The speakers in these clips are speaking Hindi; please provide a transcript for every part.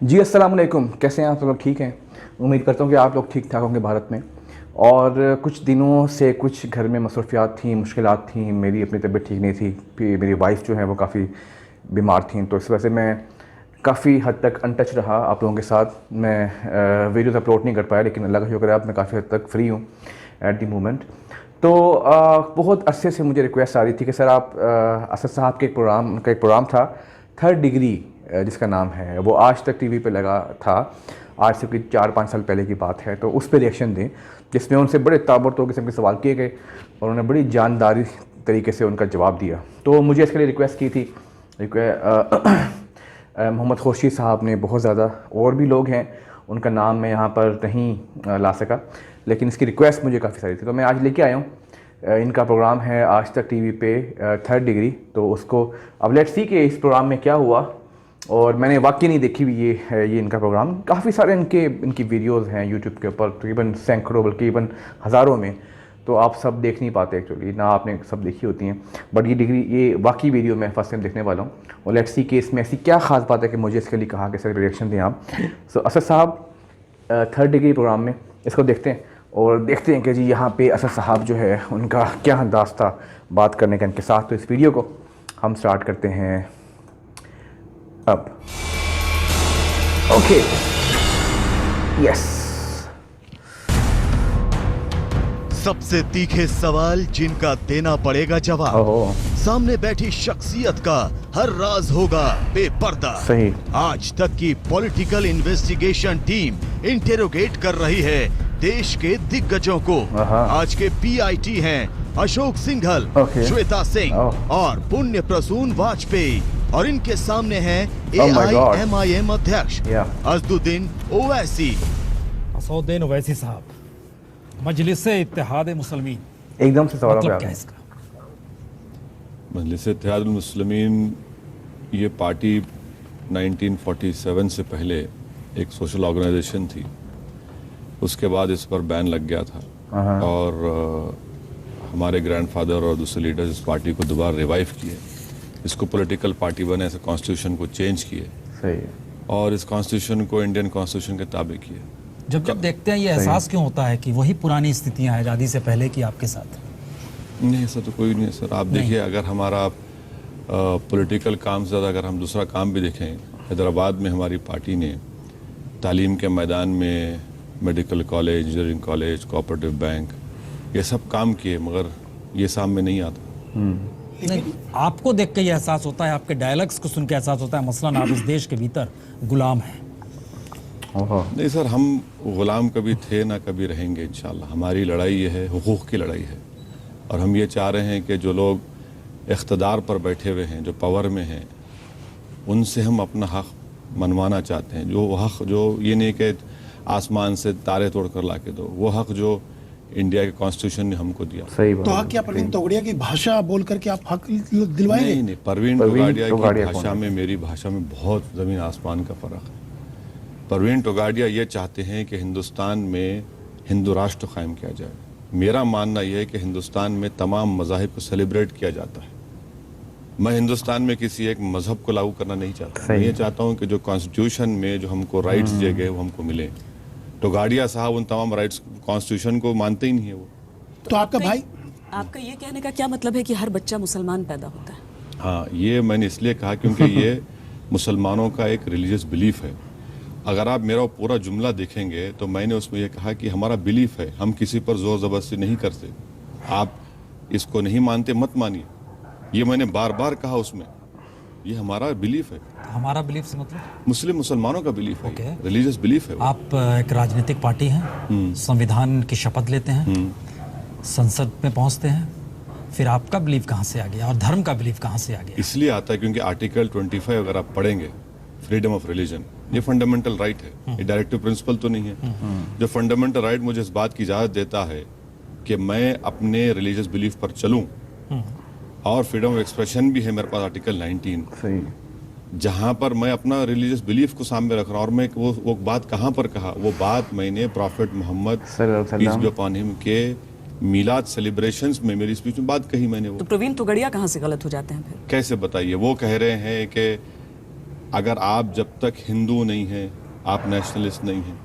जी अस्सलाम वालेकुम। कैसे हैं आप सब लोग? ठीक हैं। उम्मीद करता हूँ कि आप लोग ठीक ठाक होंगे भारत में। और कुछ दिनों से कुछ घर में मसरूफियात थी, मुश्किलात थी। मेरी अपनी तबीयत ठीक नहीं थी, फिर मेरी वाइफ जो है वो काफ़ी बीमार थी, तो इस वजह से मैं काफ़ी हद तक अनटच रहा आप लोगों के साथ। मैं वीडियोज़ अपलोड नहीं कर पाया, लेकिन अल्लाह का शुक्र है अब मैं काफ़ी हद तक फ्री हूँ एट द मोमेंट। तो बहुत अरसे से मुझे रिक्वेस्ट आ रही थी कि सर आप असद साहब के उनका एक प्रोग्राम था थर्ड डिग्री, जिसका नाम है, वो आज तक टीवी पे लगा था। आज से कोई 4-5 साल पहले की बात है। तो उस पर रिएक्शन दें, जिसमें उनसे बड़े ताबड़तोड़ किस्म के सवाल किए गए और उन्होंने बड़ी जानदारी तरीके से उनका जवाब दिया। तो मुझे इसके लिए रिक्वेस्ट की थी मोहम्मद खुर्शीद साहब ने, बहुत ज़्यादा और भी लोग हैं, उनका नाम मैं यहाँ पर नहीं ला सका, लेकिन इसकी रिक्वेस्ट मुझे काफ़ी सारी थी, तो मैं आज लेके आया हूँ। इनका प्रोग्राम है आज तक टीवी पे थर्ड डिग्री। तो उसको अब लेट्स सी कि इस प्रोग्राम में क्या हुआ। और मैंने वाकई नहीं देखी हुई ये इनका प्रोग्राम। काफ़ी सारे इनकी वीडियोज़ हैं यूट्यूब के ऊपर, तकरीबन सैकड़ों बल्कि इवन हज़ारों में। तो आप सब देख नहीं पाते एक्चुअली, ना आपने सब देखी होती हैं। बट ये वाकई वीडियो मैं फर्स्ट टाइम देखने वाला हूँ। और लेट्स सी कि इसमें ऐसी क्या ख़ास बात है कि मुझे इसके लिए कहा कि सर रिएक्शन दें आप। सो असद साहब थर्ड डिग्री प्रोग्राम में, इसको देखते हैं और देखते हैं कि जी यहाँ पे असद साहब जो है उनका क्या अंदाज़ था बात करने का इनके साथ। तो इस वीडियो को हम स्टार्ट करते हैं अब। Okay, yes. सबसे तीखे सवाल जिनका देना पड़ेगा जवाब। सामने बैठी शख्सियत का हर राज होगा बेपर्दा। सही। आज तक की पॉलिटिकल इन्वेस्टिगेशन टीम इंटेरोगेट कर रही है देश के दिग्गजों को। आज के पीआईटी हैं अशोक सिंघल, श्वेता सिंह और पुण्य प्रसून वाजपेयी, और इनके सामने हैं AIMIM अध्यक्ष असदुद्दीन ओवैसी। असदुद्दीन ओवैसी साहब, मजलिस-ए इत्तेहाद मुस्लिमीन, एकदम से सवाल मतलब क्या है इसका? मजलिस इत्तेहाद मुस्लिमीन ये पार्टी 1947 से पहले एक सोशल ऑर्गेनाइजेशन थी। उसके बाद इस पर बैन लग गया था और हमारे ग्रैंडफादर और दूसरे लीडर्स इस पार्टी को दोबारा रिवाइव किए, इसको पॉलिटिकल पार्टी बने, ऐसे कॉन्स्टिट्यूशन को चेंज किए। सही है। और इस कॉन्स्टिट्यूशन को इंडियन कॉन्स्टिट्यूशन के ताबे किए। जब देखते हैं ये एहसास क्यों होता है कि वही पुरानी स्थितियां हैं आज़ादी से पहले की आपके साथ? नहीं, ऐसा तो कोई नहीं है सर। आप देखिए, अगर हमारा पॉलिटिकल काम से ज़्यादा अगर हम दूसरा काम भी देखें, हैदराबाद में हमारी पार्टी ने तालीम के मैदान में medical college, engineering college, cooperative bank, ये सब काम किए, मगर ये सामने नहीं आता। नहीं, आपको देख के ये एहसास होता है, आपके डायलॉग्स को सुन के एहसास होता है मसलन आप इस देश के भीतर गुलाम हैं। नहीं सर, हम गुलाम कभी थे ना कभी रहेंगे इंशाल्लाह। हमारी लड़ाई ये है, हुकूक की लड़ाई है, और हम ये चाह रहे हैं कि जो लोग इख्तदार पर बैठे हुए हैं, जो पावर में हैं, उनसे हम अपना हक मनवाना चाहते हैं। जो हक, जो ये नहीं कि आसमान से तारे तोड़ कर ला के दो, वो हक जो इंडिया के कॉन्स्टिट्यूशन ने हमको दिया। सही बात। तो हक क्या परवीन तोगड़िया की भाषा बोल करके आप हक दिलवाएंगे? नहीं, परवीन टोगाडिया की भाषा में मेरी भाषा में बहुत ज़मीन आसमान का फ़र्क है। परवीन टोगाडिया ये चाहते हैं कि हिंदुस्तान में हिंदू राष्ट्र कायम किया जाए। मेरा मानना यह है कि हिंदुस्तान में तमाम मज़ाहिब को सेलिब्रेट किया जाता है। मैं हिंदुस्तान में किसी एक मज़हब को लागू करना नहीं चाहता। मैं ये चाहता हूँ कि जो कॉन्स्टिट्यूशन में जो हमको राइट्स दिए गए वो हमको मिले। टोगाडिया साहब उन तमाम राइट्स कॉन्स्टिट्यूशन को मानते ही नहीं है वो। तो आपका भाई, आपका ये कहने का क्या मतलब है कि हर बच्चा मुसलमान पैदा होता है? हाँ, ये मैंने इसलिए कहा क्योंकि ये मुसलमानों का एक रिलीजियस बिलीफ है। अगर आप मेरा पूरा जुमला देखेंगे तो मैंने उसमें यह कहा कि हमारा बिलीफ है, हम किसी पर जोर ज़बरदस्ती नहीं करते। आप इसको नहीं मानते मत मानिए, ये मैंने बार बार कहा उसमें। ये हमारा बिलीफ है। हमारा बिलीफ से मतलब? मुसलमानों का बिलीफ है, रिलीजियस बिलीफ है। आप एक राजनीतिक पार्टी हैं, संविधान की शपथ लेते हैं, संसद में पहुंचते हैं, फिर आपका बिलीफ कहाँ से आ गया और धर्म का बिलीफ कहाँ से आ गया? इसलिए आता है क्योंकि आर्टिकल 25 अगर आप पढ़ेंगे, फ्रीडम ऑफ रिलीजन, ये फंडामेंटल राइट है, ये डायरेक्टिव प्रिंसिपल तो नहीं है। जो फंडामेंटल राइट मुझे इस बात की इजाज़त देता है कि मैं अपने रिलीजियस बिलीफ पर चलूँ, और फ्रीडम ऑफ एक्सप्रेशन भी है मेरे पास आर्टिकल 19, जहाँ पर मैं अपना रिलीजियस बिलीफ को सामने रख रहा हूँ। और मैं वो बात कहाँ पर कहा, वो बात मैंने prophet Muhammad peace be upon him के मीलाद सेलिब्रेशंस में मेरी स्पीच में बात कही मैंने। वो तो प्रवीण तोगड़िया कहाँ से गलत हो जाते हैं फिर? कैसे बताइए? वो कह रहे हैं कि अगर आप जब तक हिंदू नहीं हैं, आप नेशनलिस्ट नहीं हैं,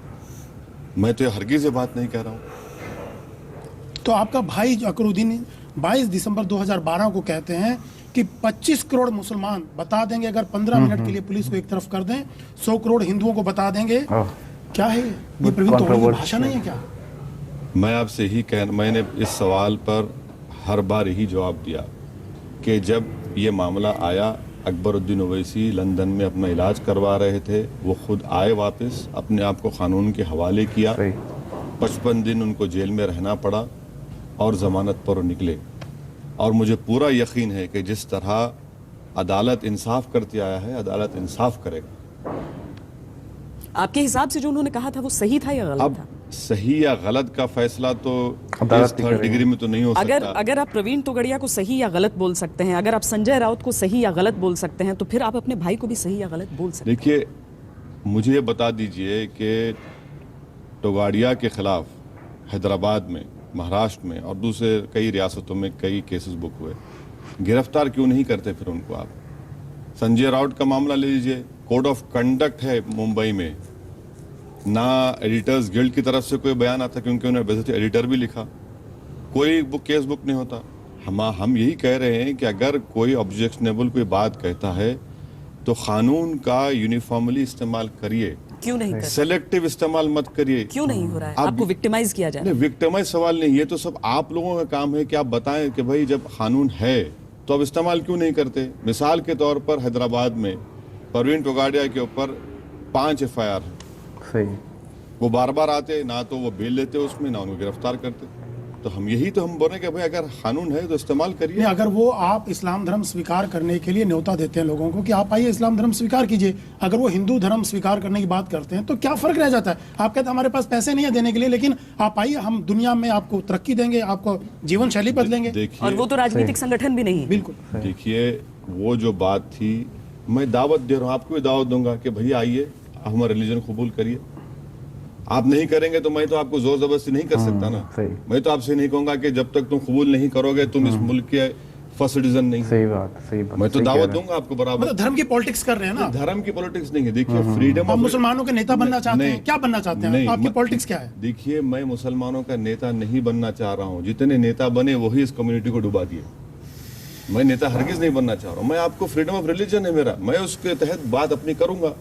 मैं तो हरगिज़ ये बात नहीं कह रहा हूँ। तो आपका भाई जो अकरुद्दीन 22 दिसंबर 2012 को कहते हैं कि 25 करोड़ मुसलमान बता देंगे अगर 15 मिनट के लिए पुलिस को एक तरफ कर दें, 100 करोड़ हिंदुओं को बता देंगे। क्या है ये प्रवीण तोगड़िया की भाषा नहीं है क्या? मैं आपसे ही मैंने इस सवाल पर हर बार यही जवाब दिया कि जब ये मामला आया, अकबरुद्दीन ओवैसी लंदन में अपना इलाज करवा रहे थे, वो खुद आए वापस, अपने आप को कानून के हवाले किया, 55 दिन उनको जेल में रहना पड़ा और जमानत पर निकले। और मुझे पूरा यकीन है कि जिस तरह अदालत इंसाफ करती आया है, अदालत इंसाफ करेगा। आपके हिसाब से जो उन्होंने कहा था वो सही था या गलत अब था? सही या गलत का फैसला तो अदालत थर्ड डिग्री में तो नहीं हो सकता। अगर आप प्रवीण तोगड़िया को सही या गलत बोल सकते हैं, अगर आप संजय राउत को सही या गलत बोल सकते हैं, तो फिर आप अपने भाई को भी सही या गलत बोल सकते हैं। देखिए, मुझे ये बता दीजिए कि तोगड़िया के खिलाफ हैदराबाद में, महाराष्ट्र में और दूसरे कई रियासतों में कई केसेस बुक हुए, गिरफ्तार क्यों नहीं करते फिर उनको आप? संजय राउत का मामला ले लीजिए, कोड ऑफ कंडक्ट है मुंबई में, ना एडिटर्स गिल्ड की तरफ से कोई बयान आता क्योंकि उन्होंने वैसे एडिटर भी लिखा, कोई केस बुक नहीं होता। हम यही कह रहे हैं कि अगर कोई ऑब्जेक्शनेबल कोई बात कहता है तो कानून का यूनिफॉर्मली इस्तेमाल करिए, क्यों नहीं कर? सेलेक्टिव इस्तेमाल मत करिए। क्यों नहीं हो रहा है? आप आपको विक्टिमाइज किया जा रहा है। विक्टिमाइज सवाल नहीं, ये तो सब आप लोगों का काम है कि आप बताएं कि भाई जब कानून है तो अब इस्तेमाल क्यों नहीं करते। मिसाल के तौर पर हैदराबाद में प्रवीण तोगड़िया के ऊपर 5 FIR है, सही, वो बार बार आते, ना तो वो बेल लेते उसमें, ना उनको गिरफ्तार करते। तो हम यही तो हम बोल रहे हैं कि भाई अगर कानून है तो इस्तेमाल करिए। अगर वो आप इस्लाम धर्म स्वीकार करने के लिए न्योता देते हैं लोगों को कि आप आइए इस्लाम धर्म स्वीकार कीजिए, अगर वो हिंदू धर्म स्वीकार करने की बात करते हैं तो क्या फर्क रह जाता है? आप कहते हैं हमारे पास पैसे नहीं है देने के लिए, लेकिन आप आइए, हम दुनिया में आपको तरक्की देंगे, आपको जीवन शैली बदलेंगे। और वो तो राजनीतिक संगठन भी नहीं है। बिल्कुल। देखिए, वो जो बात थी, मैं दावत दे रहा हूँ, आपको भी दावत दूंगा कि भैया आइए, हमारा रिलीजन कबूल करिए। आप नहीं करेंगे तो मैं तो आपको जोर जबरदस्ती नहीं कर सकता ना। मैं तो आपसे नहीं कहूंगा कि जब तक तुम कबूल नहीं करोगे तुम इस मुल्क के फर्स्ट सिटीजन नहीं। सही बात, सही बात। मैं तो दावत दूंगा आपको बराबर। मतलब धर्म की पॉलिटिक्स कर रहे हैं ना? धर्म की पॉलिटिक्स नहीं है। देखिए, फ्रीडम आप मुसलमानों के नेता बनना चाहते हैं, क्या बनना चाहते हैं? आपकी पॉलिटिक्स क्या है? देखिए, मैं मुसलमानों का नेता नहीं बनना चाह रहा हूँ। जितने नेता बने वही इस कम्युनिटी को डुबा दिए। मैं नेता हरगिज नहीं बनना चाह रहा हूँ। मैं आपको फ्रीडम ऑफ रिलीजन है मेरा, मैं उसके तहत बात अपनी करूंगा।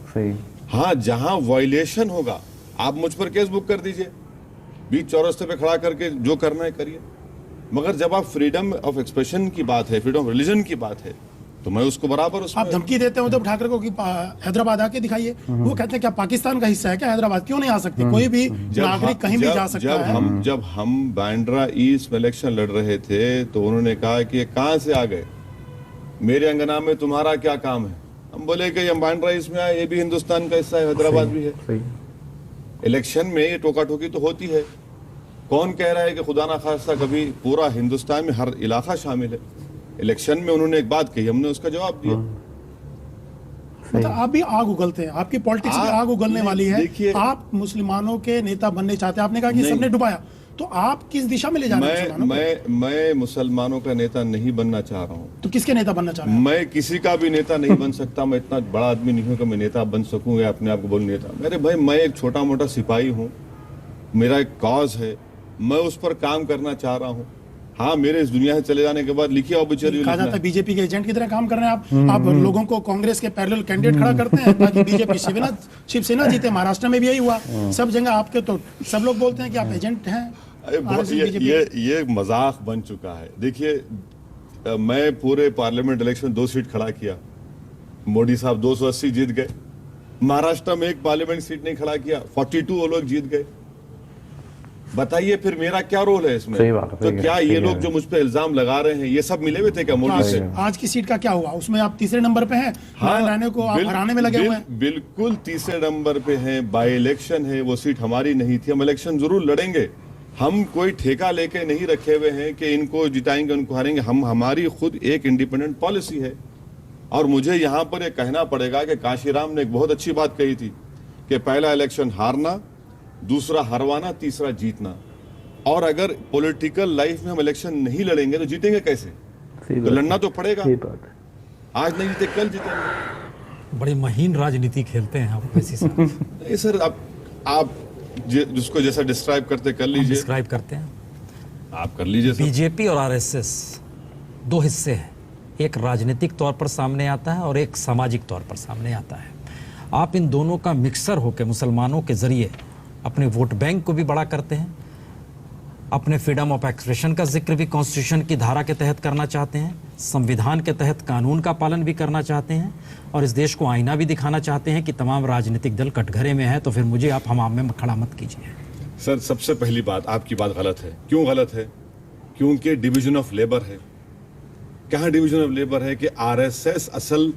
हाँ, जहां वायलेशन होगा आप मुझ पर केस बुक कर दीजिए, बीच चौरस्ते पे खड़ा करके जो करना है करिए। मगर जब आप फ्रीडम ऑफ एक्सप्रेशन की बात है, फ्रीडम ऑफ रिलीजन की बात है, तो मैं उसको बराबर उसमें। आप धमकी देते हो उद्धव ठाकरे को कि हैदराबाद आके दिखाइए, वो कहते हैं क्या पाकिस्तान का हिस्सा है क्या हैदराबाद? क्यों नहीं आ सकती? कोई भी नागरिक कहीं भी जा सकता है। जब हम बांद्रा ईस्ट में इलेक्शन लड़ रहे थे तो उन्होंने कहा कि कहां से आ गए, मेरे अंगना में तुम्हारा क्या काम है? हम बोले कि हम बांद्रा ईस्ट में आए, ये भी हिंदुस्तान का हिस्सा है, हैदराबाद भी है। इलेक्शन में ये टोका टोकी तो होती है। कौन कह रहा है कि खुदा ना खास्ता कभी पूरा हिंदुस्तान में हर इलाका शामिल है? इलेक्शन में उन्होंने एक बात कही, हमने उसका जवाब दिया। मतलब आप भी आग उगलते हैं, आपकी पॉलिटिक्स भी आग उगलने वाली है। आप मुसलमानों के नेता बनने चाहते हैं, आपने कहा कि सबने डुबाया, तो आप किस दिशा में ले जा रहे हैं? मैं मुसलमानों का नेता नहीं बनना चाह रहा हूँ। तो किसके नेता बनना चाह रहे हैं? मैं किसी का भी नेता नहीं बन सकता। मैं इतना बड़ा आदमी नहीं हूँ कि मैं नेता बन सकूँ या अपने आप को बोल नेता। मेरे भाई, मैं एक छोटा मोटा सिपाही हूँ, मेरा एक कॉज है, मैं उस पर काम करना चाह रहा हूँ। हाँ, मेरे इस दुनिया से चले जाने के बाद लिखिए ऑब्चुअरी। कहा जाता है बीजेपी के एजेंट की तरह काम कर रहे हैं आप लोगों को कांग्रेस के पैरेलल कैंडिडेट खड़ा करते हैं ताकि बीजेपी शिवसेना जीते। महाराष्ट्र में भी यही हुआ, सब जगह आपके तो सब लोग बोलते हैं कि आप एजेंट हैं। ये मजाक बन चुका है। देखिए, मैं पूरे पार्लियामेंट इलेक्शन 2 सीट खड़ा किया, मोदी साहब 280 जीत गए। महाराष्ट्र में एक पार्लियामेंट सीट नहीं खड़ा किया, 42 वो लोग जीत गए। बताइए फिर मेरा क्या रोल है इसमें? तो क्या ये लोग जो मुझ पे इल्जाम लगा रहे हैं ये सब मिले हुए थे क्या मोदी से? आज की सीट का क्या हुआ? उसमें आप तीसरे नंबर पे हैं। हाँ, राणे को आप हराने में लगे हुए हैं। बिल्कुल तीसरे नंबर पे हैं। बाई इलेक्शन है, वो सीट हमारी नहीं थी। हम इलेक्शन जरूर लड़ेंगे। हम कोई ठेका लेके नहीं रखे हुए हैं कि इनको जिताएंगे उनको हारेंगे। हमारी खुद एक इंडिपेंडेंट पॉलिसी है। और मुझे यहाँ पर ये कहना पड़ेगा कि काशीराम ने एक बहुत अच्छी बात कही थी कि पहला इलेक्शन हारना, दूसरा हरवाना, तीसरा जीतना। और अगर पॉलिटिकल लाइफ में हम इलेक्शन नहीं लड़ेंगे तो जीतेंगे कैसे? तो लड़ना तो पड़ेगा। आज नहीं जीते कल जीतेंगे। बड़ी महीन राजनीति खेलते हैं आप वैसी साहब। नहीं सर, आप जिसको जैसा डिस्क्राइब करते कर लीजिए। डिस्क्राइब करते हैं आप कर लीजिए सर। बीजेपी और आरएसएस दो हिस्से हैं, एक राजनीतिक तौर पर सामने आता है और एक सामाजिक तौर पर सामने आता है। आप इन दोनों का मिक्सर होकर मुसलमानों के जरिए अपने वोट बैंक को भी बड़ा करते हैं, अपने फ्रीडम ऑफ एक्सप्रेशन का जिक्र भी कॉन्स्टिट्यूशन की धारा के तहत करना चाहते हैं, संविधान के तहत कानून का पालन भी करना चाहते हैं और इस देश को आईना भी दिखाना चाहते हैं कि तमाम राजनीतिक दल कटघरे में है, तो फिर मुझे आप हमाम में खड़ा मत कीजिए। सर, सबसे पहली बात, आपकी बात गलत है। क्यों गलत है? क्योंकि डिवीजन ऑफ लेबर है। कहाँ डिवीजन ऑफ लेबर है कि आरएसएस असल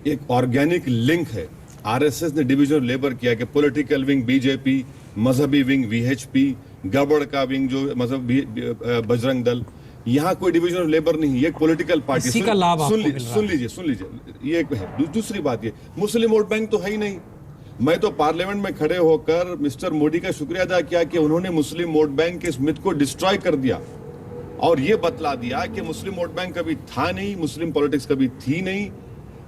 एक ऑर्गेनिक लिंक है। आरएसएस ने डिवीजन ऑफ लेबर किया कि पॉलिटिकल विंग बीजेपी, मजहबी विंग वीएचपी, गड़बड़ का विंग जो मतलब बजरंग दल, यहाँ कोई डिवीजन ऑफ लेबर नहीं, ये एक पॉलिटिकल पार्टी। इसी का लाभ आपको मिल रहा है। सुन लीजिए, ये एक है। दूसरी बात, ये मुस्लिम वोट बैंक तो है ही नहीं। मैं तो पार्लियामेंट में खड़े होकर मिस्टर मोदी का शुक्रिया अदा किया कि उन्होंने मुस्लिम वोट बैंक के इस मिथ को डिस्ट्रॉय कर दिया और ये बतला दिया कि मुस्लिम वोट बैंक कभी था नहीं, मुस्लिम पॉलिटिक्स कभी थी नहीं।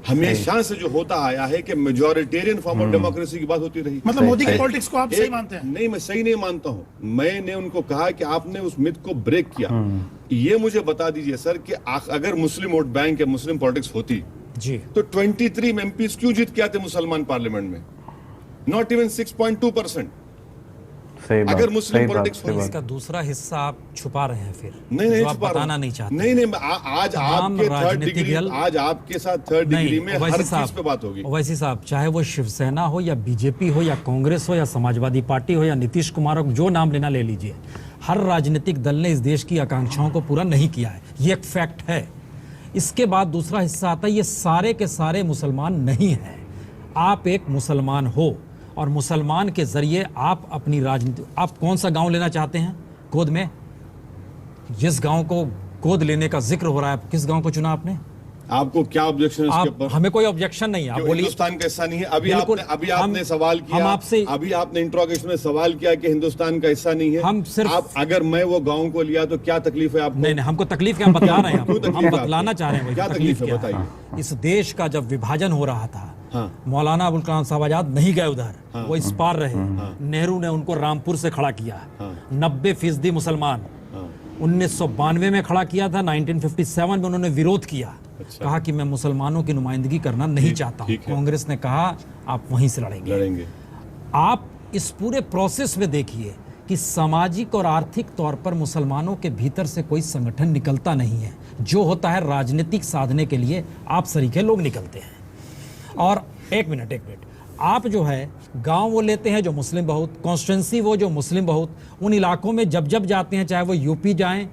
हमेशा से जो होता आया है कि मेजॉरिटेरियन फॉर्म ऑफ डेमोक्रेसी की बात होती रही। मतलब मोदी की पॉलिटिक्स को आप सही मानते हैं? नहीं, मैं सही नहीं मानता हूं। मैंने उनको कहा कि आपने उस मिथ को ब्रेक किया। ये मुझे बता दीजिए सर कि अगर मुस्लिम वोट बैंक या मुस्लिम पॉलिटिक्स होती जी तो 23 एमपीज क्यों जीत के आते मुसलमान पार्लियामेंट में? Not even 6.2%। अगर मुस्लिम पॉलिटिक्स होती। इसका दूसरा हिस्सा आप छुपा रहे हैं फिर। नहीं आप बताना नहीं चाहते। नहीं, आज आपके थर्ड डिग्री, आज आपके साथ थर्ड डिग्री में हर चीज पे बात होगी। वैसे साहब, चाहे वो शिवसेना हो या बीजेपी हो या कांग्रेस हो या समाजवादी पार्टी हो या नीतीश कुमार हो, जो नाम लेना ले लीजिए, हर राजनीतिक दल ने इस देश की आकांक्षाओं को पूरा नहीं किया है, ये एक फैक्ट है। इसके बाद दूसरा हिस्सा आता है, ये सारे के सारे मुसलमान नहीं हैं। आप एक मुसलमान हो और मुसलमान के जरिए आप अपनी राजनीति, आप कौन सा गांव लेना चाहते हैं गोद में? जिस गांव को गोद लेने का जिक्र हो रहा है, किस गांव को चुना आपने? आपको क्या ऑब्जेक्शन है इसके ऊपर? हमें कोई ऑब्जेक्शन नहीं है, आप बोलिए। हिंदुस्तान का हिस्सा नहीं है। अभी आपने सवाल किया, हम आपसे, अभी आपने इंट्रोगेशन में सवाल किया कि हिंदुस्तान का हिस्सा नहीं है। हम सिर्फ आप, अगर मैं वो गांव को लिया तो क्या तकलीफ है आपको? नहीं, हमको तकलीफ क्या, हम बतला रहे हैं, हम बतलाना चाह रहे हैं क्या तकलीफ है, बताइए। इस देश का जब विभाजन हो रहा था, हाँ। मौलाना अबुल कलाम साहब आजाद नहीं गए उधर, हाँ। वो इस पार रहे, हाँ। नेहरू ने उनको रामपुर से खड़ा किया, हाँ। 90% मुसलमान, हाँ। 1992 में खड़ा किया था, 1957 में उन्होंने विरोध किया, अच्छा। कहा कि मैं मुसलमानों की नुमाइंदगी करना नहीं चाहता हूं। कांग्रेस ने कहा आप वहीं से लड़ेंगे। आप इस पूरे प्रोसेस में देखिए कि सामाजिक और आर्थिक तौर पर मुसलमानों के भीतर से कोई संगठन निकलता नहीं है। जो होता है राजनीतिक साधने के लिए आप सरीखे लोग निकलते हैं। और एक मिनट, आप जो है गांव वो लेते हैं जो मुस्लिम बहुत, कॉन्स्टिट्यूंसी वो जो मुस्लिम बहुत, उन इलाकों में जब जाते हैं, चाहे वो यूपी जाएं,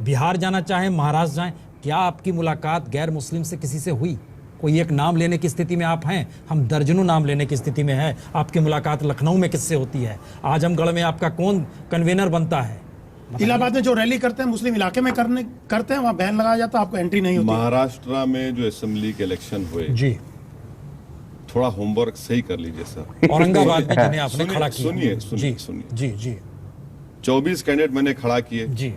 बिहार जाना चाहें, महाराष्ट्र जाएं, क्या आपकी मुलाकात गैर मुस्लिम से किसी से हुई? कोई एक नाम लेने की स्थिति में आप हैं, हम दर्जनों नाम लेने की स्थिति में है। आपकी मुलाकात लखनऊ में किससे होती है? आजमगढ़ में आपका कौन कन्वेनर बनता है? इलाहाबाद में जो रैली करते हैं मुस्लिम इलाके में करते हैं, वहाँ बैन लगाया जाता है, आपको एंट्री नहीं होती। महाराष्ट्र में जो असेंबली के इलेक्शन हुए जी, थोड़ा होमवर्क सही कर लीजिए सर। औरंगाबाद में जिन्हें आपने खड़ा किया, सुनिए। जी 24 कैंडिडेट मैंने खड़ा किए जी।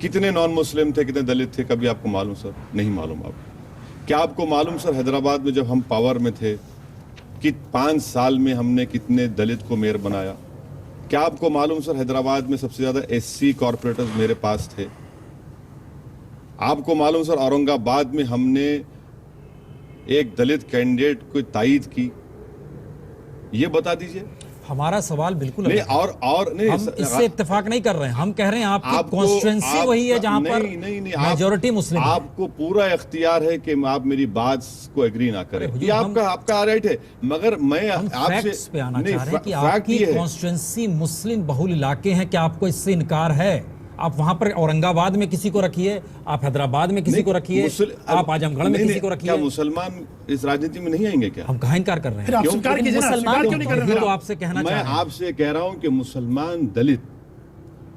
कितने नॉन मुस्लिम थे, कितने दलित थे, कभी आपको मालूम सर? नहीं मालूम। आपको क्या आपको मालूम सर, हैदराबाद में जब हम पावर में थे कि 5 साल में हमने कितने दलित को मेयर बनाया? क्या आपको मालूम सर, हैदराबाद में सबसे ज्यादा एससी कॉर्पोरेटर्स मेरे पास थे? आपको मालूम सर, औरंगाबाद में हमने एक दलित कैंडिडेट को तायीद की? ये बता दीजिए। हमारा सवाल बिल्कुल नहीं, और नहीं, हम इससे इत्तेफाक नहीं कर रहे हैं। हम कह रहे हैं आपकी कॉन्स्टिट्यूएंसी वही है जहां पर मेजॉरिटी मुस्लिम है। आपको पूरा इख्तियार है कि आप मेरी बात को एग्री ना करें, ये आपका राइट है। मगर मैं आपसे पे आना चाह रहे हैं कि आपकी कॉन्स्टिट्यूएंसी मुस्लिम बहुल इलाके हैं, क्या आपको इससे इनकार है? आप वहां पर औरंगाबाद में किसी को रखिए, आप हैदराबाद में किसी को रखिए, आप आजमगढ़ में किसी को रखिए। क्या मुसलमान इस राजनीति में नहीं आएंगे क्या? हम कहाँ इनकार कर रहे हैं? तो आपसे कहना मैं आपसे कह रहा हूं कि मुसलमान, दलित,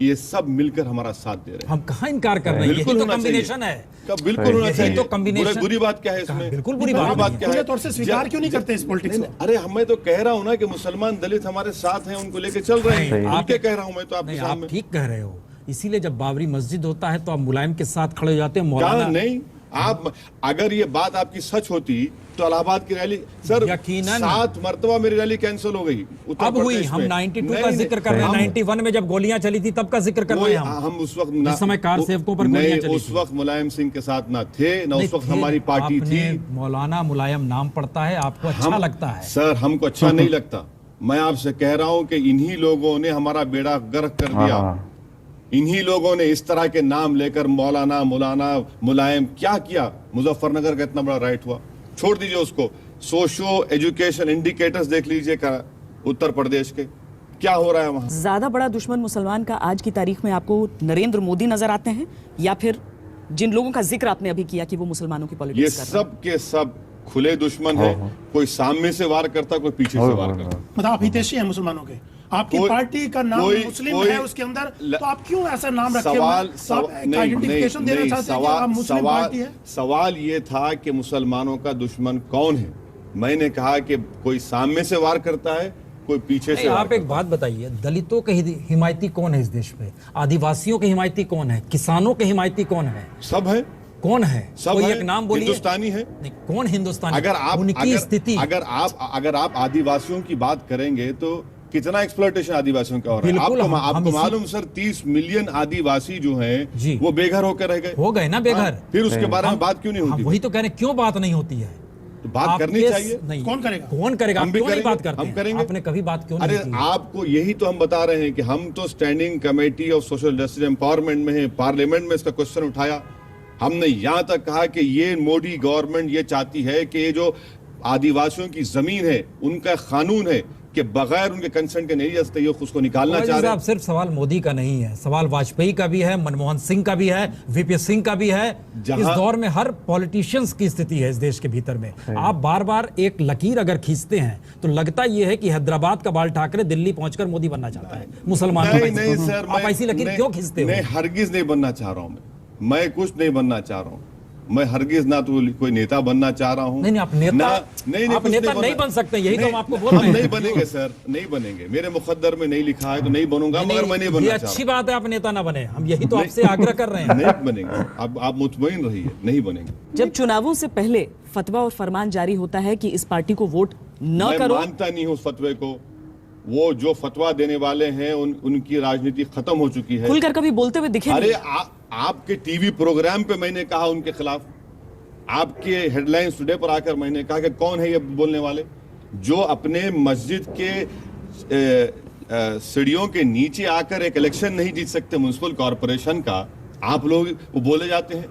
ये सब मिलकर हमारा साथ दे रहे हैं। हम कहाँ इनकार कर रहे हैं? बिल्कुल तो कॉम्बिनेशन है। बिल्कुल होना चाहिए। तो कॉम्बिनेशन, बुरी बात क्या है इसमें? बिल्कुल बुरी बात क्या है? तौर से स्वीकार क्यों नहीं करते इस पॉलिटिक्स को? अरे मैं तो कह रहा हूं ना कि मुसलमान दलित हमारे साथ हैं, उनको लेके चल रहे हैं। आप कह रहा हूं मैं तो आपके सामने। ठीक कह रहे हो। इसीलिए जब बाबरी मस्जिद होता है तो आप मुलायम के साथ खड़े हो जाते हैं, मौलाना नहीं, आप अगर ये बात आपकी सच होती तो इलाहाबाद की रैली सर यकीनन 7 मरतबा मेरी रैली कैंसिल हो गई उत्तर अब हुई। प्रदेश हम में। 92 का जिक्र कर रहे हैं, 91 में जब गोलियां चली थी तब का जिक्र कर रहे हैं हम उस वक्त जिस समय कार सेवकों पर गोलियां नहीं चली उस थी। वक्त मुलायम सिंह के साथ ना थे ना उस वक्त थे। हमारी पार्टी आपने थी। मौलाना मुलायम नाम पड़ता है, आपको अच्छा लगता है? सर हमको अच्छा नहीं लगता। मैं आपसे कह रहा हूं कि इन्हीं लोगों ने हमारा बेड़ा गर्क कर दिया। इन्हीं लोगों ने इस तरह के नाम लेकर मौलाना मुलायम क्या किया। मुजफ्फरनगर का इतना बड़ा राइट हुआ, छोड़ दीजिए उसको। सोशो एजुकेशन इंडिकेटर्स देख लीजिए उत्तर प्रदेश के क्या हो रहा है वहां। ज्यादा बड़ा दुश्मन मुसलमान का आज की तारीख में आपको नरेंद्र मोदी नजर आते हैं, या फिर जिन लोगों का जिक्र आपने अभी किया कि वो मुसलमानों की ये पॉलिटिक्स कर रहे हैं? सब के सब खुले दुश्मन है। कोई सामने से वार करता, कोई पीछे से वार करता। मतलब आप हितैषी हैं मुसलमानों के, आपकी पार्टी का नाम मुस्लिम है उसके अंदर, तो आप क्यों ऐसा नाम रखे हुए हैं? तो आप एक आइडेंटिफिकेशन देना चाहते हैं कि आप मुस्लिम पार्टी है? सवाल ये था कि मुसलमानों का दुश्मन कौन है। मैंने कहा कि कोई सामने से वार करता है, कोई पीछे से। आप एक बात बताइए, दलितों के हिमायती कौन है इस देश में? आदिवासियों के हिमायती कौन है? किसानों के हिमायती कौन है? सब है। कौन है? सब कोई है। एक नाम बोलिए। हिंदुस्तानी है। नहीं, कौन हिंदुस्तानी? अगर उनकी स्थिति अगर आप आदिवासियों की बात करेंगे तो कितना एक्सप्लॉयटेशन आदिवासियों का हो रहा है। आपको मालूम सर 30 मिलियन आदिवासी जो हैं वो बेघर होकर रह गए। हो गए ना बेघर। फिर उसके बारे में बात क्यों नहीं होती? वही तो कह रहे हैं, क्यों बात नहीं होती है? तो बात करनी चाहिए। नहीं, कौन करेगा? कौन करेगा? हम भी क्यों नहीं करेंगे, बात करते हम हैं? करेंगे। आपने कभी बात क्यों नहीं की? आपको यही तो हम बता रहे हैं कि हम तो standing committee of social justice empowerment में है, पार्लियामेंट में इसका क्वेश्चन उठाया। हमने यहां तक कहा कि ये मोदी गवर्नमेंट ये चाहती है कि ये जो आदिवासियों की जमीन है उनका कानून है कि बगैर उनके कंसेंट के नहीं जा सकते, ये उसको निकालना चाह रहे हैं। सिर्फ सवाल मोदी का नहीं है, सवाल वाजपेयी का भी है, मनमोहन सिंह का भी है, वीपी सिंह का भी है। इस दौर में हर पॉलिटिशियंस की स्थिति है इस देश के भीतर में। आप बार बार एक लकीर अगर खींचते हैं तो लगता यह है कि हैदराबाद का बाल ठाकरे दिल्ली पहुंचकर मोदी बनना चाहता है मुसलमानों का। नहीं सर, आप ऐसी लकीर क्यों खींचते हो? नहीं, हरगिज नहीं बनना चाह रहा हूं मैं कुछ नहीं बनना चाह रहा हूं मैं हरगिज ना तो कोई नेता बनना चाह रहा हूं। नहीं, आप नेता आप नेता नहीं बन सकते, यही तो हम आपको बोल रहे हैं। नहीं बनेंगे सर, नहीं बनेंगे। मेरे मुकद्दर में नहीं लिखा है तो नहीं बनूंगा, मगर मैं नहीं बनना चाह रहा। अच्छी बात है आप नेता ना बने, हम यही तो आपसे आग्रह कर रहे हैं। नहीं बनेंगे, आप मुतमईन रहिए, नहीं बनेंगे। जब चुनावों से पहले फतवा और फरमान जारी होता है कि इस पार्टी को वोट न करो, मैं मानता नहीं हूं उस फतवे को। वो जो फतवा देने वाले हैं उनकी राजनीति खत्म हो चुकी है। खुलकर कभी बोलते हुए दिखे अरे नहीं। आपके टीवी प्रोग्राम पे मैंने कहा उनके खिलाफ, आपके हेडलाइंस टुडे पर आकर मैंने कहा कि कौन है ये बोलने वाले जो अपने मस्जिद के सीढ़ियों के नीचे आकर एक इलेक्शन नहीं जीत सकते म्युनिसिपल कॉर्पोरेशन का। आप लोग वो बोले जाते हैं,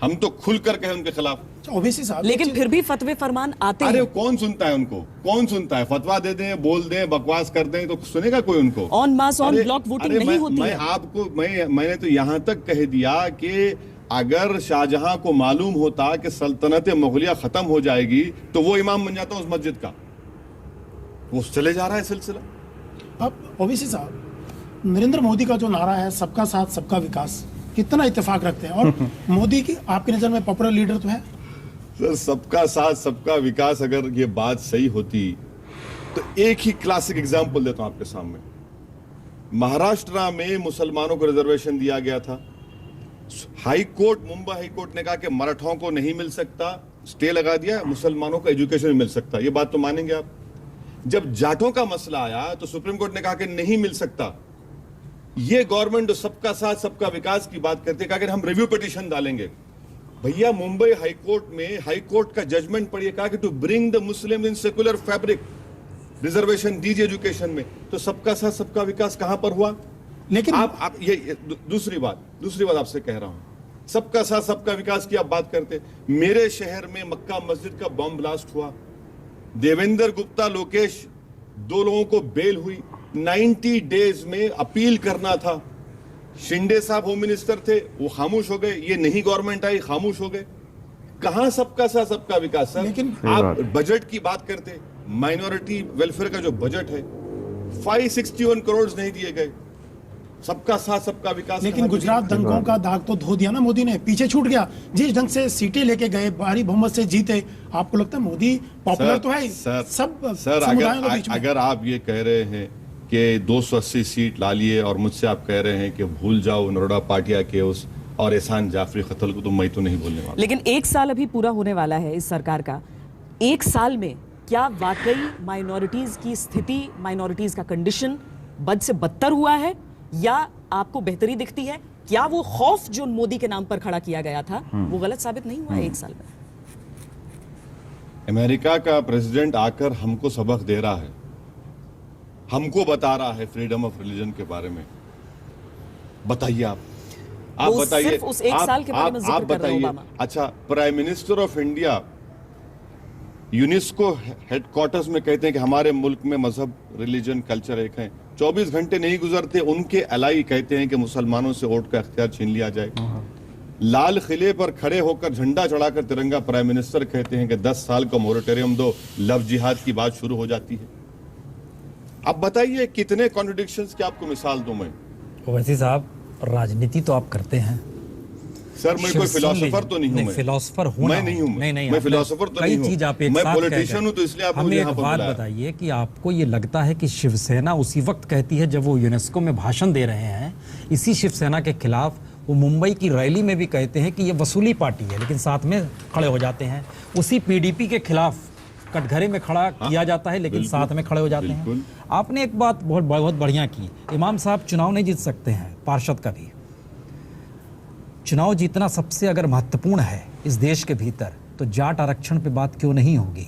हम तो खुलकर कहे उनके खिलाफ। ओबीसी साहब, लेकिन फिर भी फतवे फरमान आते अरे हैं। कौन सुनता है उनको? कौन सुनता है? फतवा दे दें, बोल दें, बकवास कर दें तो सुनेगा कोई उनको? ऑन मास ऑन अरे- ब्लॉक वोटिंग अरे नहीं होती मैं है। आपको मैंने तो यहां तक कह दिया कि अगर शाहजहां को मालूम होता कि सल्तनत मुगलिया खत्म हो जाएगी तो वो इमाम बन जाता उस मस्जिद का। वो चले जा रहा है सिलसिला। अब ओबीसी साहब, नरेंद्र मोदी का जो नारा है सबका साथ सबका विकास, कितना इत्तेफाक रखते हैं? और मोदी की आपकी नजर में पॉपुलर लीडर तो है? सर सबका साथ सबका विकास, अगर ये बात सही होती तो एक ही क्लासिक एग्जाम्पल देता हूं आपके सामने। महाराष्ट्र में मुसलमानों को रिजर्वेशन दिया गया था। High court, Mumbai high court ने कहा कि मराठों को नहीं मिल सकता, स्टे लगा दिया, मुसलमानों को एजुकेशन मिल सकता। ये बात तो मानेंगे आप? जब जाटों का मसला आया तो सुप्रीम कोर्ट ने कहा कि नहीं मिल सकता। ये गवर्नमेंट जो सबका साथ सबका विकास की बात करते, कहा कि हम रिव्यू पिटीशन डालेंगे। भैया मुंबई हाई कोर्ट में हाई कोर्ट का जजमेंट पढ़िए, कहा कि to bring the Muslim in secular fabric, reservation दीजिए एजुकेशन में। तो सबका साथ सबका विकास कहां पर हुआ? लेकिन आप ये दूसरी बात आपसे कह रहा हूं, सबका साथ सबका विकास की आप बात करते। मेरे शहर में मक्का मस्जिद का बम ब्लास्ट हुआ, देवेंद्र गुप्ता लोकेश 2 लोगों को बेल हुई, 90 डेज में अपील करना था। शिंदे साहब होम मिनिस्टर थे, वो खामोश हो गए। ये नहीं गवर्नमेंट आई, खामोश हो गए। कहां सबका साथ सबका विकास? सर लेकिन आप बजट की बात करते, माइनॉरिटी वेलफेयर का जो बजट है 561 करोड़ नहीं दिए गए। सबका साथ सबका विकास। लेकिन गुजरात दंगों का दाग तो धो दिया ना मोदी ने, पीछे छूट गया। जिस ढंग से सीटें लेके गए, भारी बहुमत से जीते, आपको लगता है मोदी पॉपुलर तो है सब समुदायों के बीच में? अगर आप ये कह रहे हैं कि 280 सीट ला लिए और मुझसे आप कह रहे हैं कि भूल जाओ नरोड़ा पाटिया के उस और एहसान जाफरी कत्ल को तो मैं तो नहीं बोलने वाला। लेकिन 1 साल अभी पूरा होने वाला है इस सरकार का। 1 साल में क्या वाकई माइनॉरिटीज की स्थिति, माइनॉरिटीज का कंडीशन बद से बदतर हुआ है या आपको बेहतरी दिखती है? क्या वो खौफ जो मोदी के नाम पर खड़ा किया गया था वो गलत साबित नहीं हुआ है 1 साल में? अमेरिका का प्रेसिडेंट आकर हमको सबक दे रहा है, हमको बता रहा है फ्रीडम ऑफ रिलीजन के बारे में। बताइए आप बताइए, सिर्फ उस 1 साल के बारे में जिक्र कर रहे हैं ओबामा। अच्छा, prime minister of India UNESCO headquarters में कहते हैं कि हमारे मुल्क में मजहब, रिलीजन, कल्चर एक है। 24 घंटे नहीं गुजरते उनके अलाई कहते हैं कि मुसलमानों से वोट का अख्तियार छीन लिया जाए। लाल किले पर खड़े होकर झंडा चढ़ाकर तिरंगा प्राइम मिनिस्टर कहते हैं कि 10 साल का मोरेटोरियम दो, लव जिहाद की बात शुरू हो जाती है। अब बताइए कितने कॉन्ट्रडिक्शंस की आपको मिसाल दूं मैं? ओवैसी साहब, राजनीति तो आप करते हैं सर, मैं कोई फिलोसोफर तो नहीं हूं। मैं फिलोसोफर हूं, मैं नहीं हूं। नहीं, मैं फिलोसोफर तो नहीं हूं। चीज आप एक मैं साथ पॉलिटिशियन हूं, तो इसलिए आप मुझे हमें यहां एक पर बात बुलाया। बताइए कि आपको ये लगता है कि शिवसेना उसी वक्त कहती है जब वो यूनेस्को में भाषण दे रहे हैं, इसी शिवसेना के खिलाफ वो मुंबई की रैली में भी कहते हैं कि ये वसूली पार्टी है, लेकिन साथ में खड़े हो जाते हैं। उसी पीडीपी के खिलाफ कटघरे में खड़ा किया जाता है, लेकिन साथ में खड़े हो जाते हैं। आपने एक बात बहुत बढ़िया की, इमाम साहब चुनाव नहीं जीत सकते हैं, पार्षद का भी चुनाव जीतना सबसे अगर महत्वपूर्ण है इस देश के भीतर, तो जाट आरक्षण पे बात क्यों नहीं होगी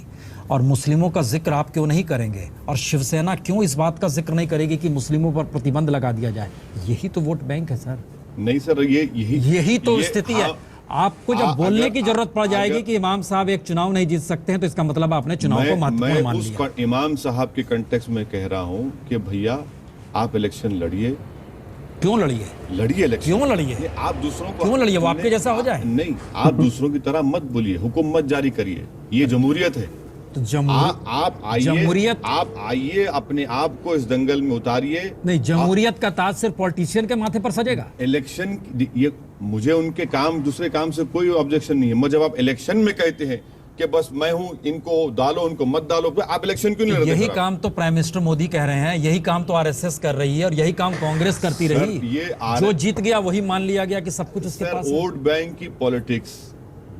और मुस्लिमों का जिक्र आप क्यों नहीं करेंगे और शिवसेना क्यों इस बात का जिक्र नहीं करेगी कि मुस्लिमों पर प्रतिबंध लगा दिया जाए? यही तो वोट बैंक है सर। नहीं सर, यही तो स्थिति है। आपको जब बोलने की जरूरत पड़ जाएगी कि इमाम साहब एक चुनाव नहीं जीत सकते हैं, तो इसका मतलब आपने चुनाव को महत्वपूर्ण मान लिया। मैं इमाम साहब के कंटेक्स्ट में कह रहा हूं कि भैया आप इलेक्शन लड़िए। क्यों लड़िए? लड़िए इलेक्शन। क्यों लड़िए? आप दूसरों को क्यों लड़िए? वो आपके जैसा हो जाए? नहीं, आप दूसरों की तरह मत बोलिए, हुक्म मत जारी करिए। ये जमहूरियत है। तो आप आइए, अपने आप को इस दंगल में उतारिए। नहीं, जमहूरियत का ताज सिर्फ पॉलिटिशियन के माथे पर सजेगा। इलेक्शन, ये मुझे उनके काम, दूसरे काम से कोई ऑब्जेक्शन नहीं है। मगर जब आप इलेक्शन में कहते हैं कि बस मैं हूं, इनको डालो, उनको मत डालो, तो आप इलेक्शन क्यों नहीं लड़ते? यही काम तो प्राइम मिनिस्टर मोदी कह रहे हैं, यही काम तो आरएसएस कर रही है और यही काम कांग्रेस करती रही। जो जीत गया वही मान लिया गया कि सब कुछ उसके पास है। वोट बैंक की पॉलिटिक्स,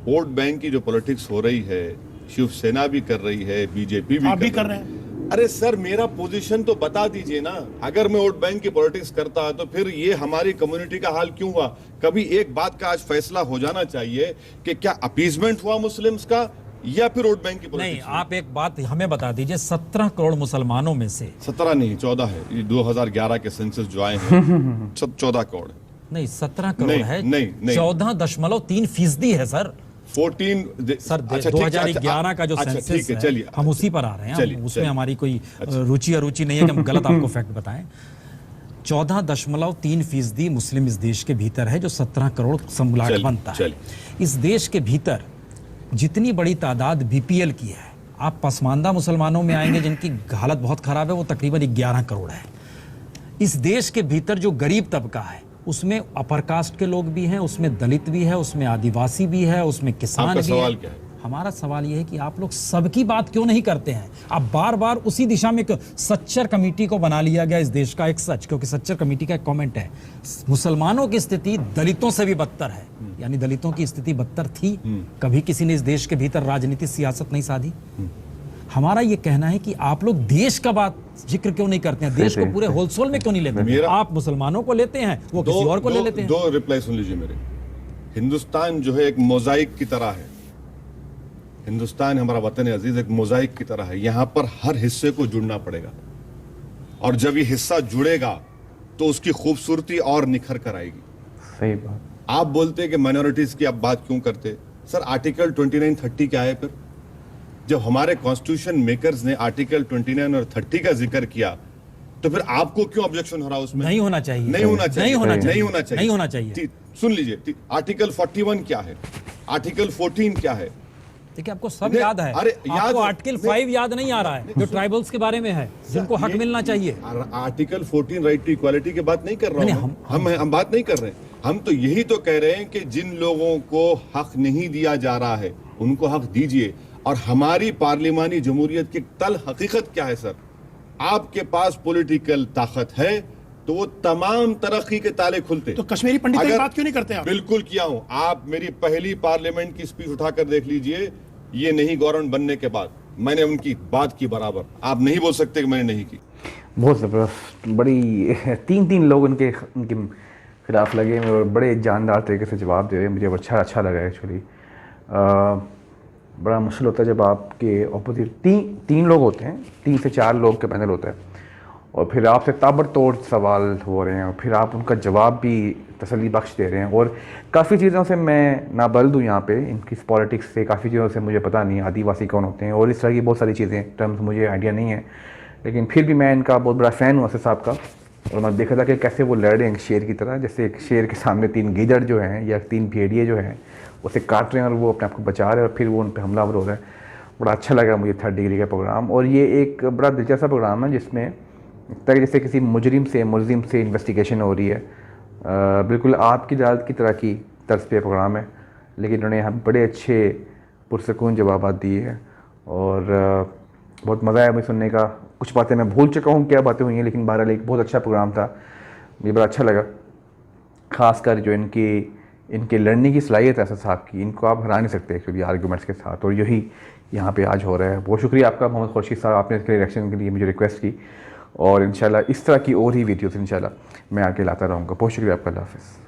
वोट बैंक की जो पॉलिटिक्स हो रही है, शिवसेना भी कर रही है, बीजेपी भी कर रहे हैं। अरे सर, मेरा पोजीशन तो बता दीजिए ना। अगर मैं वोट बैंक की पॉलिटिक्स करता तो फिर ये हमारी कम्युनिटी का हाल क्यों हुआ? कभी एक बात का आज फैसला हो जाना चाहिए कि क्या अपीजमेंट हुआ मुस्लिम्स का या फिर वोट बैंक की पॉलिटिक्स? नहीं, आप एक बात हमें बता दीजिए, 17 करोड़ मुसलमानों में से 17 नहीं 14 है। ये 2011 के सेंसस जो आए हैं 14 करोड़ नहीं, 17 करोड़ है। नहीं 14.3% है सर। 14 सर 2011 का जो सेंसस है, चलिए हम उसी पर आ रहे हैं। उसमें हमारी कोई रुचि अरुचि नहीं है कि हम गलत आपको फैक्ट बताएं। 14.3% मुस्लिम इस देश के भीतर है, जो 17 करोड़ समूलाग बनता है। इस देश के भीतर जितनी बड़ी तादाद बीपीएल की है, आप पसमानदा मुसलमानों में आएंगे जिनकी हालत बहुत खराब है, वो तकरीबन 11 करोड़ है। इस देश के भीतर जो गरीब तबका है, उसमें अपर कास्ट के लोग भी हैं, उसमें दलित भी है, उसमें आदिवासी भी है, उसमें किसान भी सवाल है। क्या है? हमारा सवाल यह है कि आप लोग सबकी बात क्यों नहीं करते हैं? आप बार बार उसी दिशा में, एक सच्चर कमेटी को बना लिया गया इस देश का एक सच, क्योंकि सच्चर कमेटी का एक कमेंट है, मुसलमानों की स्थिति दलितों से भी बदतर है। यानी दलितों की स्थिति बदतर थी। कभी किसी ने इस देश के भीतर राजनीति सियासत नहीं साधी। हमारा ये कहना है कि आप लोग देश का बात जिक्र क्यों नहीं करते हैं? देश को पूरे होलसेल में क्यों नहीं लेते? आप मुसलमानों को लेते हैं, वो किसी और को ले लेते हैं। दो रिप्लाई सुन लीजिए मेरे। हिंदुस्तान जो है एक मोजाइक की तरह है। हिंदुस्तान हमारा वतन अजीज एक मोजाइक की तरह है। यहां पर हर हिस्से को जुड़ना पड़ेगा, और जब ये हिस्सा जुड़ेगा तो उसकी खूबसूरती और निखर कर आएगी। सही बात। आप बोलते हैं कि माइनॉरिटीज की आप बात क्यों करते? सर, आर्टिकल 29-30 क्या है? फिर जब हमारे कॉन्स्टिट्यूशन मेकर्स ने आर्टिकल 29 और 30 का जिक्र किया, तो फिर आपको क्यों ऑब्जेक्शन हो रहा है उसमें? नहीं होना चाहिए। नहीं होना चाहिए। नहीं होना चाहिए। नहीं होना चाहिए। नहीं होना चाहिए। सुन लीजिए, आर्टिकल 41 क्या है, आर्टिकल 14 क्या है? देखिए, आपको सब याद है। अरे आपको आर्टिकल 5 याद नहीं आ रहा है, जो ट्राइबल्स के बारे में है, जिनको हक मिलना चाहिए। आर्टिकल 14 राइट टू इक्वालिटी की बात नहीं कर रहा हूं। हम बात नहीं कर रहे। हम तो यही तो कह रहे हैं कि जिन लोगों को हक नहीं दिया जा रहा है, उनको हक दीजिए। और हमारी पार्लिमानी जमहूरियत की तल हकीकत क्या है सर? आपके पास पॉलिटिकल ताकत है तो वो तमाम तरक्की के ताले खुलते। तो कश्मीरी पंडित की अगर- बात क्यों नहीं करते आप? बिल्कुल किया हूं। आप मेरी पहली पार्लियामेंट की स्पीच उठाकर देख लीजिए, ये नहीं गवर्नमेंट बनने के बाद मैंने उनकी बात की बराबर। आप नहीं बोल सकते कि मैंने नहीं की। बहुत ज़बरदस्त, बड़ी तीन लोग उनके खिलाफ लगे और बड़े जानदार तरीके से जवाब दे रहे हैं। मुझे अच्छा लगा एक्चुअली। बड़ा मुश्किल होता है जब आपके अपोजिट तीन लोग होते हैं, 3 से 4 लोग का पैनल होता है और फिर आपसे ताबड़तोड़ सवाल हो रहे हैं और फिर आप उनका जवाब भी तसल्ली बख्श दे रहे हैं। और काफ़ी चीज़ों से मैं नाबल्द हूँ यहाँ पे, इनकी पॉलिटिक्स से काफ़ी चीज़ों से मुझे पता नहीं, आदिवासी कौन होते हैं और इस तरह की बहुत सारी चीज़ें टर्म्स मुझे आइडिया नहीं है, लेकिन फिर भी मैं इनका बहुत बड़ा फ़ैन हूँ असद साहब का। और मैं देखा था कि कैसे वो लड़ रहे हैं शेर की तरह, जैसे एक शेर के सामने 3 गीदड़ जो हैं या 3 भेड़िए जो हैं उसे काट रहे हैं और वो अपने आप को बचा रहे हैं और फिर वो उन पर हमलावर हो रहा है। बड़ा अच्छा लगा मुझे 3rd डिग्री का प्रोग्राम। और ये एक बड़ा दिलचस्प प्रोग्राम है जिसमें लगता है जैसे किसी मुलजिम से इन्वेस्टिगेशन हो रही है। बिल्कुल आपकी अदालत की तरह की तर्ज पे प्रोग्राम है, लेकिन उन्होंने यहाँ बड़े अच्छे पुरसकून जवाब दिए हैं और बहुत मज़ा आया मुझे सुनने का। कुछ बातें मैं भूल चुका हूँ क्या बातें हुई हैं, लेकिन बहरहाल एक बहुत अच्छा प्रोग्राम था, मुझे बड़ा अच्छा लगा। ख़ासकर जो इनके लड़ने की सलाहियत है असद साहब की, इनको आप हरा नहीं सकते एक्चुअली आर्गूमेंट्स के साथ, और यही यहाँ पे आज हो रहा है। बहुत शुक्रिया आपका मोहम्मद खुर्शीद साहब, आपने इसके रिएक्शन के लिए मुझे रिक्वेस्ट की और इंशाल्लाह इस तरह की और ही वीडियोस इंशाल्लाह मैं आगे लाता रहूँगा। बहुत शुक्रिया आपका। अल्लाह हाफ़िज़।